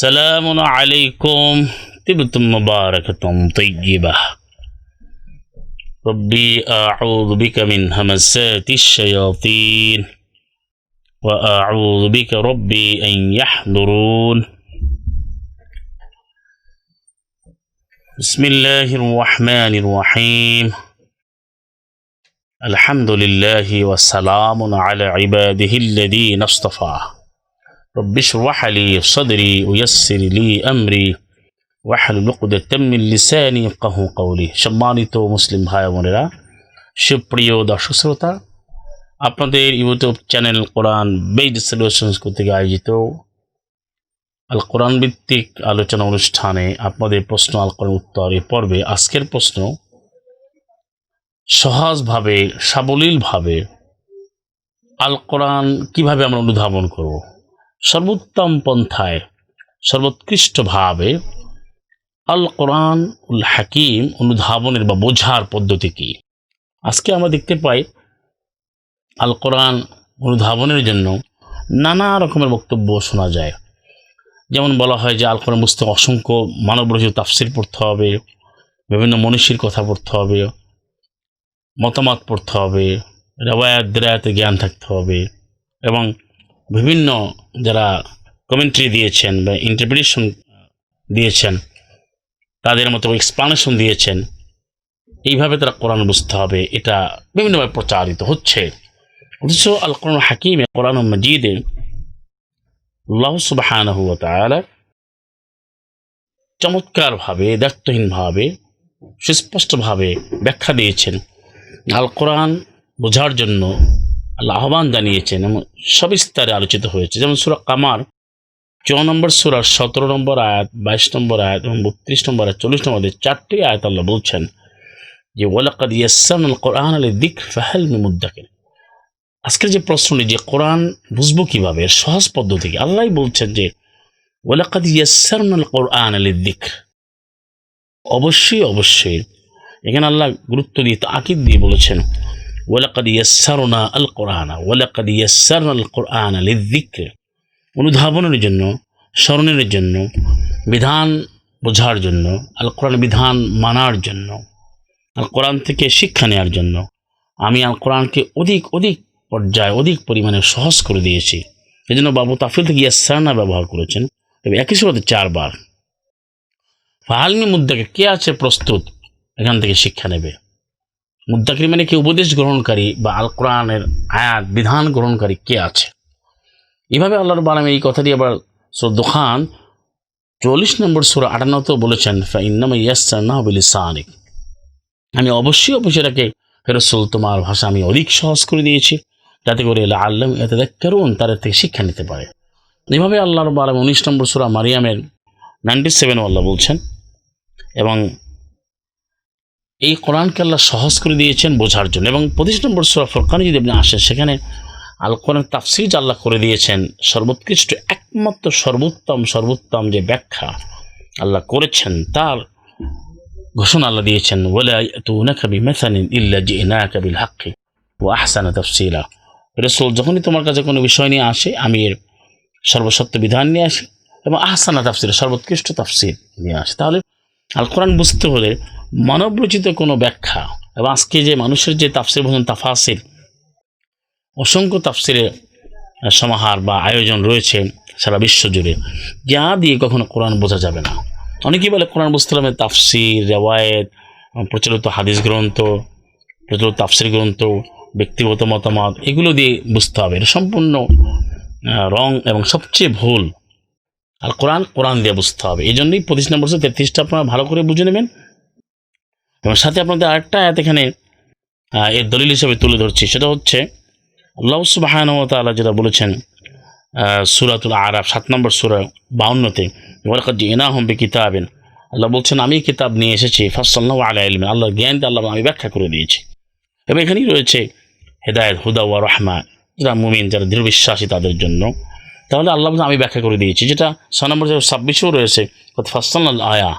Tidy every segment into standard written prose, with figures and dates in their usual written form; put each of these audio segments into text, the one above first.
سلام عليكم طبتم مباركة طيبة. ربي أعوذ بك من همسات الشياطين وأعوذ بك ربي أن يحضرون. بسم الله الرحمن الرحيم. الحمد لله والسلام على عباده الذين اصطفى. رب اشرح لي صدري ويسر لي أمري واحلل عقدة من লিসানি ইয়াফকাহু কওলি। সম্মানিত মুসলিম ভাই বোনেরা, সুপ্রিয় দর্শক শ্রোতা, আপনাদের ইউটিউব চ্যানেল কোরআন বেসড সলিউশনস কর্তৃক আয়োজিত আল কোরআন ভিত্তিক আলোচনা অনুষ্ঠানে আপনাদের প্রশ্ন আল কোরআন উত্তর এই পর্বে আজকের প্রশ্ন, সহজভাবে সাবলীলভাবে আল কোরআন কিভাবে আমরা অনুধাবন করব, সর্বোত্তম পন্থায় সর্বোৎকৃষ্টভাবে আল কোরআন উল হাকিম অনুধাবনের বা বোঝার পদ্ধতি কি। আজকে আমরা দেখতে পাই আল কোরআন অনুধাবনের জন্য নানা রকমের বক্তব্য শোনা যায়। যেমন বলা হয় যে আল কোরআন বুঝতে অসংখ্য মানবরচিত তাফসির পড়তে হবে, বিভিন্ন মনীষীর কথা পড়তে হবে, মতামত পড়তে হবে, রেওয়ায়াত দেরায়াতের জ্ঞান থাকতে হবে এবং বিভিন্ন যারা কমেন্ট্রি দিয়েছেন বা ইন্টারপ্রিটেশন দিয়েছেন তাদের মতো এক্সপ্লানেশন দিয়েছেন, এইভাবে তারা কোরআন বুঝতে হবে। এটা বিভিন্নভাবে প্রচারিত হচ্ছে। অথচ আল কোরআন হাকিমে কোরআন মাজিদে আল্লাহ সুবহানাহু ওয়া তাআলা চমৎকারভাবে দায়িত্বহীনভাবে সুস্পষ্টভাবে ব্যাখ্যা দিয়েছেন। আল কোরআন বোঝার জন্য আল্লাহ আহ্বান জানিয়েছেন এবং সবিস্তারে আলোচিত হয়েছে। যেমন সূরা কামার 4 নম্বর সূরার 17 নম্বর আয়াত, 22 নম্বর আয়াত এবং 32 নম্বর আয়াত, 40 নম্বর আয়াত, 4টি আয়াত আল্লাহ বলছেন যে ওয়ালাকাদ ইয়াসসারনাল কোরআনা লিযিকর ফাহাল মিন মুদ্দাকির। আজকের যে প্রশ্নটি যে কোরআন বুঝবো কিভাবে, এর সহজ পদ্ধতি কি, আল্লাহই বলছেন যে ওয়ালাকাদ ইয়াসসারনাল কোরআনা লিযিকর। অবশ্যই এখানে আল্লাহ গুরুত্ব দিয়ে তাকিদ দিয়ে বলেছেন ওয়ালাকাদ ইয়াসসারনা আল কোরআনা ওয়ালাকাদ ইয়াসসারনাল কোরআনা লিযিকর, অনুধাবনের জন্য, স্মরণের জন্য, বিধান বোঝার জন্য, আল কোরআন বিধান মানার জন্য, আল কোরআন থেকে শিক্ষা নেওয়ার জন্য আমি আল কোরআনকে অধিক পর্যায়ে অধিক পরিমাণে সহজ করে দিয়েছি। এই জন্য বাবু তাফসীর থেকে ইয়াসসারনা ব্যবহার করেছেন, তবে একই সাথে 4 বার। ফাহাল মিন মুদ্দাকির, কে আছে প্রস্তুত এখান থেকে শিক্ষা নেবে। মুদ্দাকির মানে কি, উপদেশ গ্রহণকারী বা আল কোরআনের আয়াত বিধান গ্রহণকারী কে আছে। এভাবে আল্লাহ রাব্বুল আলামিন এই কথাটি আবার সূরা দুখান 44 নম্বর সূরা 58 বলেছেন ফাইন্নামা ইয়াসসারনাহু বিলিসানিক, আমি অবশ্যই এটাকে হে রাসূল তোমার ভাষা আমি অধিক সহজ করে দিয়েছি যাতে করে লাআল্লাহুম ইয়াতাযাক্কারুন, তারা থেকে শিক্ষা নিতে পারে। এভাবে আল্লাহ রাব্বুল আলামিন 19 নম্বর সূরা মারিয়ামের 97 আল্লাহ বলছেন এবং এই কোরআনকে আল্লাহ সহজ করে দিয়েছেন বোঝার জন্য। এবং 25 নম্বর সূরা ফুরকানে যদি আপনি আসেন, সেখানে আল কোরআন তাফসীর আল্লাহ করে দিয়েছেন সর্বোৎকৃষ্ট, একমাত্র সর্বোত্তম যে ব্যাখ্যা আল্লাহ করেছেন তার ঘোষণা আল্লাহ দিয়েছেন ওয়ালা ইয়াতুনাকা বিমাসালিন ইল্লা জিনাকা বিল হাক্কি ওয়া আহসানা তাফসীলা। রাসূল যখনই তোমার কাছে কোনো বিষয় নিয়ে আসে আমি এর সর্বসত্য বিধান নিয়ে আসি এবং আহসানা তাফসীর সর্বোৎকৃষ্ট তাফসীর নিয়ে আসি। তাহলে আল কোরআন বুঝতে হলে মানবরচিত কোনো ব্যাখ্যা এবং আজকে যে মানুষের যে তাফসীর বোঝেন তাফাসির, অসংখ্য তাফসিরের সমাহার বা আয়োজন রয়েছে সারা বিশ্ব জুড়ে, যা দিয়ে কখনো কোরআন বোঝা যাবে না। অনেকেই বলে কোরআন বুঝতে হলে তাফসির, রেওয়ায়েত, প্রচলিত হাদিস গ্রন্থ, প্রচলিত তাফসির গ্রন্থ, ব্যক্তিগত মতামত, এগুলো দিয়ে বুঝতে হবে। এটা সম্পূর্ণ রং এবং সবচেয়ে ভুল। আর কোরআন দিয়ে বুঝতে হবে। এই জন্যই 25 নম্বর 33টা আপনারা ভালো করে বুঝে নেবেন। এবং সাথে আপনাদের আরেকটা আয়াত এখানে এর দলিল হিসেবে তুলে ধরছি, সেটা হচ্ছে আল্লাহ সুবহানাহু ওয়া তাআলা যেটা বলেছেন সূরাতুল আরাফ 7 নম্বর সূরা 52-তে ওয়ালাকাদ জিনাহুম বিকিতাবিন, আল্লাহ বলছেন আমি কিতাব নিয়ে এসেছি ফাসসালনাহু আলা ইলমিন, আল্লাহর জ্ঞান দিয়ে আল্লাহ আমি ব্যাখ্যা করে দিয়েছি। এবং এখানেই রয়েছে হেদায়েত, হুদা ওয়া রাহমা, যারা মুমিন, যারা দৃঢ় বিশ্বাসী তাদের জন্য। তাহলে আল্লাহ বলছেন আমি ব্যাখ্যা করে দিয়েছি, যেটা 6 নম্বর 26-এও রয়েছে ফাসসালনাল আয়া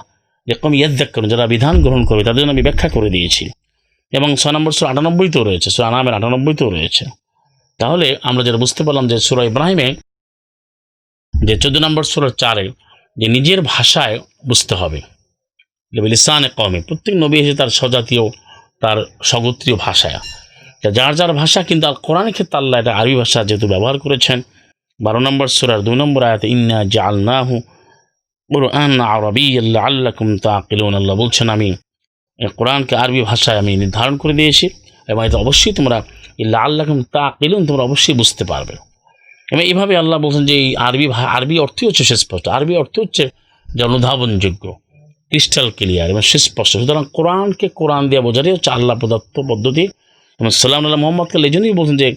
লিকাওমিন ইয়াযাক্কারুন, যারা বিধান গ্রহণ করবে তাদের জন্য আমি ব্যাখ্যা করে দিয়েছি। এবং 6 নম্বর সূরা 98-তেও রয়েছে, সূরা আনামের 98-তেও রয়েছে। তাহলে আমরা যেটা বুঝতে পারলাম যে সূরা ইব্রাহিমে যে 14 নম্বর সূরা 4-এ যে নিজের ভাষায় বুঝতে হবে, লিসানে কওমি, প্রত্যেক নবী এসে তার স্বজাতীয় তার স্বগোত্রীয় ভাষায়, যার যার ভাষা, কিন্তু আল কোরআনের ক্ষেত্রে আল্লাহ এটা আরবি ভাষা যেহেতু ব্যবহার করেছেন। 12 নম্বর সূরার 2 নম্বর আয়াতে ইন্না জাআলনাহু কুরআনান আরাবিয়্যান লাআল্লাকুম তাআকিলুন, আল্লাহ বলছেন আমি এই কোরআনকে আরবি ভাষায় আমি নির্ধারণ করে দিয়েছি এবং এটা অবশ্যই তোমরা লাআল্লাকুম তাআকিলুন, তোমরা অবশ্যই বুঝতে পারবে। এবং এইভাবে আল্লাহ বলছেন যে এই আরবি অর্থই হচ্ছে সুস্পষ্ট, আরবি অর্থ হচ্ছে যে অনুধাবনযোগ্য, ক্রিস্টাল ক্লিয়ার এবং সুস্পষ্ট। সুতরাং কোরআনকে কোরআন দিয়ে বোঝাটাই হচ্ছে আল্লাহ প্রদত্ত পদ্ধতি। এবং সাল্লাল্লাহু আলাইহি মুহাম্মদকে এই জন্যই বলছেন যে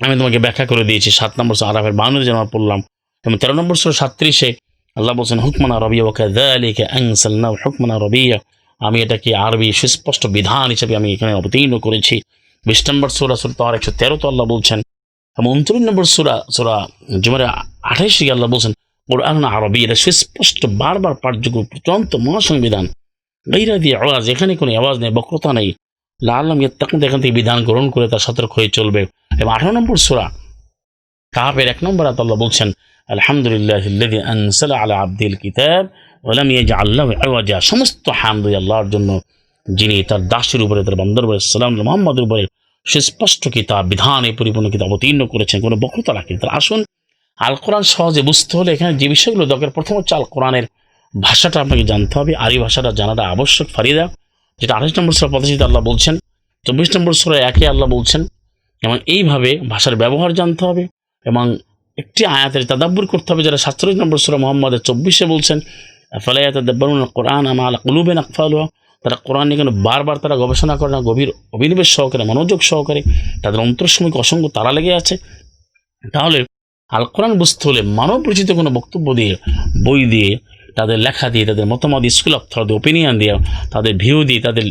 আমি তোমাকে ব্যাখ্যা করে দিয়েছি। 7 নম্বর সূরা আরাফের 52 যেন আমরা পড়লাম, এবং 13 নম্বর সূরা 37 আল্লাহ বলছেন হুকমান আরাবিয়্যা ওয়া কাযালিকা আনসালনাহু হুকমান আরাবিয়্যা, আমি এটাকে আরবি সুস্পষ্ট বিধান হিসেবে আমি এখানে অবতীর্ণ করেছি। 20 নম্বর সূরা তার 113 তো আল্লাহ বলছেন, এবং 29 নম্বর সূরা জুমারে 28 আল্লাহ বলছেন কোরআন আরবি, এটা সুস্পষ্ট বারবার পাঠযোগ্য চূড়ান্ত মহাসংবিধান, গায়রা দি আওয়াজ, এখানে কোনো আওয়াজ নেই, বক্রতা নেই, লাআল্লাহুম ইয়াত্তাকুন, এখান থেকে বিধান গ্রহণ করে তার সতর্ক হয়ে চলবে। এবং 18 নম্বর সূরা কাহফের 1 নম্বর আয়াতে আল্লাহ বলছেন আলহামদুলিল্লাহিল্লাযী আনসালা আলা আবদিল কিতাব ওয়া লাম ইয়াজআল লাহু ইওয়াজা, সমস্ত হামদ আল্লাহর জন্য যিনি তার দাসের উপরে, তার বান্দার উপরে, সাল্লাল্লাহু মুহাম্মাদের উপরে সুস্পষ্ট কিতাব, বিধানে পরিপূর্ণ কিতাব অবতীর্ণ করেছেন, কোনো বক্রতা রাখেন। তার আসুন আল কোরআন সহজে বুঝতে হলে এখানে যে বিষয়গুলো দরকার, প্রথম হচ্ছে আল কোরআনের ভাষাটা আপনাকে জানতে হবে, আরবি ভাষাটা জানাটা আবশ্যক ফারিদা, যেটা 28 নম্বর সূরা 85 আল্লাহ বলছেন। 24 নম্বর সূরা 1 আল্লাহ বলছেন, এবং এইভাবে ভাষার ব্যবহার জানতে হবে এবং একটি আয়াতের তাদাব্বুর করতে হবে, যারা 47 নম্বর সূরা মুহাম্মদের 24 বলছেন আফালা ইয়াতাদাব্বারুনাল কুরআন আম আলা কুলুবিন আকফালুহা, তারা কোরআন নিয়ে কেন বারবার তারা গবেষণা করে না, গভীর অভিনিবেশ সহকারে, মনোযোগ সহকারে, তাদের অন্তরসমূহকে অসংখ্য তারা লেগে আছে। তাহলে আল কোরআন বুঝতে হলে মানব রচিত কোনো বক্তব্য দিয়ে, বই দিয়ে, তাদের লেখা দিয়ে, তাদের মতামত, স্কুল অফ থট, ওপিনিয়ন দিয়ে, তাদের ভিউ দিয়ে, তাদের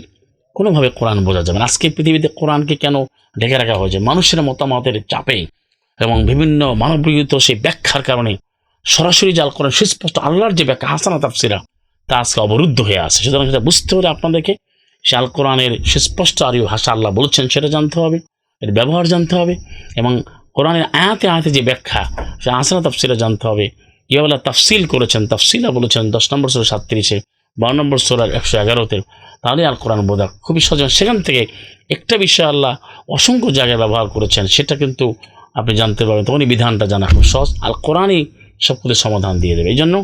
কোনোভাবে কোরআন বোঝা যাবে না। আজকে পৃথিবীতে কোরআনকে কেন ঢেকে রাখা হয়েছে? মানুষের মতামতের চাপে এবং বিভিন্ন মানবীয়ত সেই ব্যাখ্যার কারণে সরাসরি যে আল কোরআন সুস্পষ্ট আল্লাহর যে ব্যাখ্যা হাসানা তাফসিরা, তা আজকে অবরুদ্ধ হয়ে আছে। সুতরাং সেটা বুঝতে হলে আপনাদেরকে সে আল কোরআনের সুস্পষ্ট আরবি ভাষা আল্লাহ বলছেন সেটা জানতে হবে, এর ব্যবহার জানতে হবে, এবং কোরআনের আয়াতে আয়াতে যে ব্যাখ্যা সে হাসানা তাফসিরা জানতে হবে। কীভাবে আল্লাহ তাফসিল করেছেন, তাফসিলা বলেছেন 10 নম্বর সূরা 37, 12 নম্বর সূরা 111, তাহলে আল কোরআন বোঝা খুবই সহজ। সেখান থেকে একটা বিষয় আল্লাহ অসংখ্য জায়গায় ব্যবহার করেছেন, সেটা কিন্তু আপনি জানতে পারবেন, তখনই বিধানটা জানা খুব সহজ। আল কোরআনই সব কিছু সমাধান দিয়ে দেবে। এই জন্য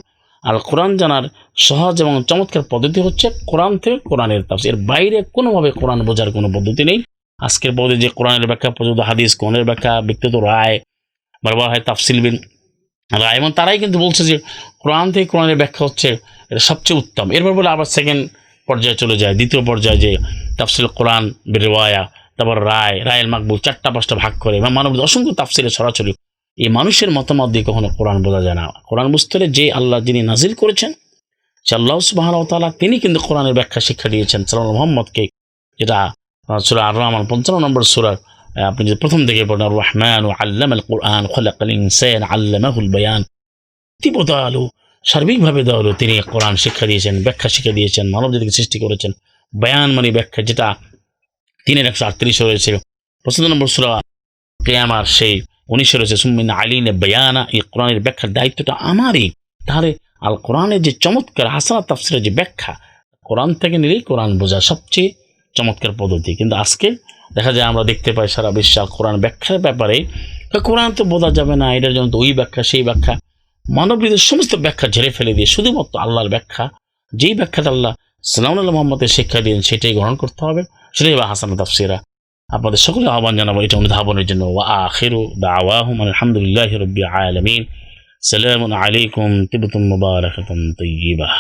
আল কোরআন জানার সহজ এবং চমৎকার পদ্ধতি হচ্ছে কোরআন থেকে কোরআনের তাফসীর, এর বাইরে কোনোভাবে কোরআন বোঝার কোনো পদ্ধতি নেই। আজকের পদ্ধতি যে কোরআনের ব্যাখ্যা পর্যন্ত হাদিস, কোরআনের ব্যাখ্যা, ব্যক্তিগত রায়, বারবার হয় তাফসিল বিন রায়, এবং তারাই কিন্তু বলছে যে কোরআন থেকে কোরআনের ব্যাখ্যা হচ্ছে এটা সবচেয়ে উত্তম। এরপর বলে আবার সেকেন্ড পর্যায়ে চলে যায়, দ্বিতীয় পর্যায়ে যে তাফসিল কোরআন বিরওয়ায়া, তারপর রায়ের মাকবুল, 4-5টা ভাগ করে, এবং মানব অসংখ্য তাফসিরে ছড়াছড়ি। এই মানুষের মতামত দিয়ে কখনো কোরআন বোঝা যায় না। কোরআন বুঝতে হলে যে আল্লাহ যিনি নাজিল করেছেন সে আল্লাহ সুবহানাহু ওয়া তাআলা, তিনি কিন্তু কোরআনের ব্যাখ্যা শিক্ষা দিয়েছেন সাল্লাল্লাহু মুহাম্মদকে, যেটা সূরা আর-রহমান 55 নম্বর সূরা আপনি যদি প্রথম থেকে পড়েন, আর রহমান আল্লামাল কুরআন খালাকাল ইনসান আল্লামাহুল বায়ান, দয়ালু, সার্বিকভাবে দয়ালু, তিনি কোরআন শিক্ষা দিয়েছেন, ব্যাখ্যা শিক্ষা দিয়েছেন, মানব জাতিকে সৃষ্টি করেছেন। বায়ান মানে ব্যাখ্যা, যেটা 3-138 রয়েছে। 55 নম্বর সূরা কিয়ামার সেই 19 রয়েছে সুম্মিন আলিনা বায়ানা, এই কোরআনের ব্যাখ্যার দায়িত্বটা আমারই। তাহলে আল কোরআনের যে চমৎকার হাসানা তাফসীরের যে ব্যাখ্যা, কোরআন থেকে নিলেই কোরআন বোঝা সবচেয়ে চমৎকার পদ্ধতি। কিন্তু আজকে দেখা যায়, আমরা দেখতে পাই সারা বিশ্বে আল কোরআন ব্যাখ্যার ব্যাপারে কোরআন তো বোঝা যাবে না, এটার জন্য তো ওই ব্যাখ্যা সেই ব্যাখ্যা, মানবীদের সমস্ত ব্যাখ্যা ঝেড়ে ফেলে দিয়ে শুধুমাত্র আল্লাহর ব্যাখ্যা, যেই ব্যাখ্যাটা আল্লাহ সাল্লাল্লাহু মুহাম্মদের শিক্ষা দিয়েছেন সেটাই গ্রহণ করতে হবে, সেটাই হাসানা তাফসীরা। আপনাদের সকলে আহ্বান জানাবো এটা অনুধাবনের জন্য। ওয়া আখিরু দাওয়াহুম আলহামদুলিল্লাহি রাব্বিল আলামিন। সালামুন আলাইকুম, তিবতুম মুবারাকাতুন তাইয়্যিবাহ।